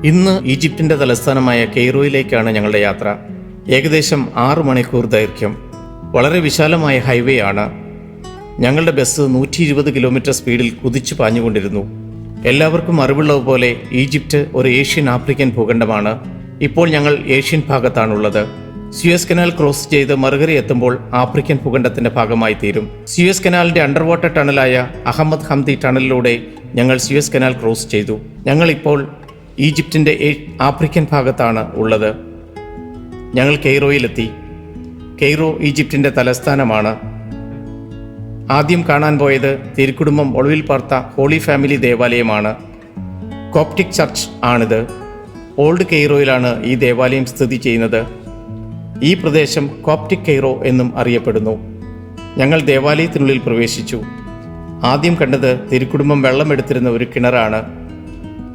ഇന്ന് ഈജിപ്തിൻ്റെ തലസ്ഥാനമായ കെയ്റോയിലേക്കാണ് ഞങ്ങളുടെ യാത്ര. ഏകദേശം 6 മണിക്കൂർ ദൈർഘ്യം. വളരെ വിശാലമായ ഹൈവേ ആണ്. ഞങ്ങളുടെ ബസ് 120 കിലോമീറ്റർ സ്പീഡിൽ കുതിച്ചു പാഞ്ഞുകൊണ്ടിരുന്നു. എല്ലാവർക്കും അറിവുള്ളതുപോലെ ഈജിപ്റ്റ് ഒരു ഏഷ്യൻ ആഫ്രിക്കൻ ഭൂഖണ്ഡമാണ്. ഇപ്പോൾ ഞങ്ങൾ ഏഷ്യൻ ഭാഗത്താണുള്ളത്. സ്യൂയസ് കനാൽ ക്രോസ് ചെയ്ത് മറുകര എത്തുമ്പോൾ ആഫ്രിക്കൻ ഭൂഖണ്ഡത്തിന്റെ ഭാഗമായി തീരും. സ്യൂയസ് കനാലിന്റെ അണ്ടർ വാട്ടർ ടണലായ അഹമ്മദ് ഹംദി ടണലിലൂടെ ഞങ്ങൾ സ്യൂയസ് കനാൽ ക്രോസ് ചെയ്തു. ഞങ്ങളിപ്പോൾ ഈജിപ്തിന്റെ ആഫ്രിക്കൻ ഭാഗത്താണ് ഉള്ളത്. ഞങ്ങൾ കെയ്റോയിലെത്തി. കെയ്റോ ഈജിപ്തിന്റെ തലസ്ഥാനമാണ്. ആദ്യം കാണാൻ പോയത് തിരുക്കുടുംബം ഒളിവിൽ പാർത്ത ഹോളി ഫാമിലി ദേവാലയമാണ്. കോപ്റ്റിക് ചർച്ച് ആണിത്. ഓൾഡ് കെയ്റോയിലാണ് ഈ ദേവാലയം സ്ഥിതി ചെയ്യുന്നത്. ഈ പ്രദേശം കോപ്റ്റിക് കെയ്റോ എന്നും അറിയപ്പെടുന്നു. ഞങ്ങൾ ദേവാലയത്തിനുള്ളിൽ പ്രവേശിച്ചു. ആദ്യം കണ്ടത് തിരുക്കുടുംബം വെള്ളമെടുത്തിരുന്ന ഒരു കിണറാണ്.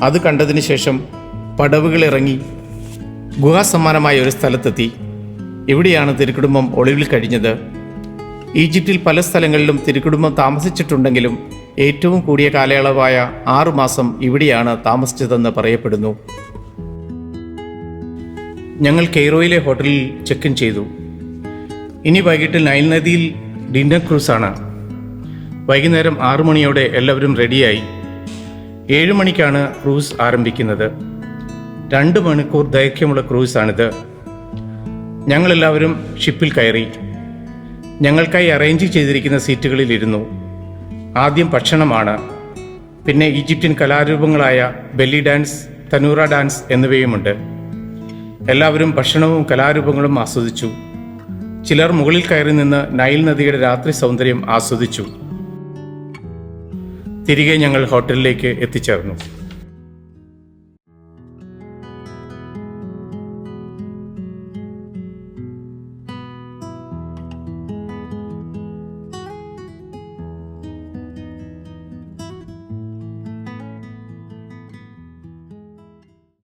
അത് കണ്ടതിന് ശേഷം പടവുകളിറങ്ങി ഗുഹാസമാനമായ ഒരു സ്ഥലത്തെത്തി. ഇവിടെയാണ് തിരുക്കുടുംബം ഒളിവിൽ കഴിഞ്ഞത്. ഈജിപ്തിൽ പല സ്ഥലങ്ങളിലും തിരുക്കുടുംബം താമസിച്ചിട്ടുണ്ടെങ്കിലും ഏറ്റവും കൂടിയ കാലയളവായ 6 മാസം ഇവിടെയാണ് താമസിച്ചതെന്ന് പറയപ്പെടുന്നു. ഞങ്ങൾ കെയ്റോയിലെ ഹോട്ടലിൽ ചെക്ക് ഇൻ ചെയ്തു. ഇനി വൈകിട്ട് നൈൽ നദിയിൽ ഡിന്നർ ക്രൂസാണ്. വൈകുന്നേരം 6 മണിയോടെ എല്ലാവരും റെഡിയായി. 7 മണിക്കാണ് ക്രൂസ് ആരംഭിക്കുന്നത്. 2 മണിക്കൂർ ദൈർഘ്യമുള്ള ക്രൂസാണിത്. ഞങ്ങളെല്ലാവരും ഷിപ്പിൽ കയറി. ഞങ്ങൾക്കായി അറേഞ്ച് ചെയ്തിരിക്കുന്ന സീറ്റുകളിൽ ഇരുന്നു. ആദ്യം ഭക്ഷണമാണ്. പിന്നെ ഈജിപ്ഷ്യൻ കലാരൂപങ്ങളായ ബെല്ലി ഡാൻസ്, തനൂറ ഡാൻസ് എന്നിവയുമുണ്ട്. എല്ലാവരും ഭക്ഷണവും കലാരൂപങ്ങളും ആസ്വദിച്ചു. ചിലർ മുകളിൽ കയറി നിന്ന് നൈൽ നദിയുടെ രാത്രി സൗന്ദര്യം ആസ്വദിച്ചു. തിരികെ ഞങ്ങൾ ഹോട്ടലിലേക്ക് എത്തിച്ചേർന്നു.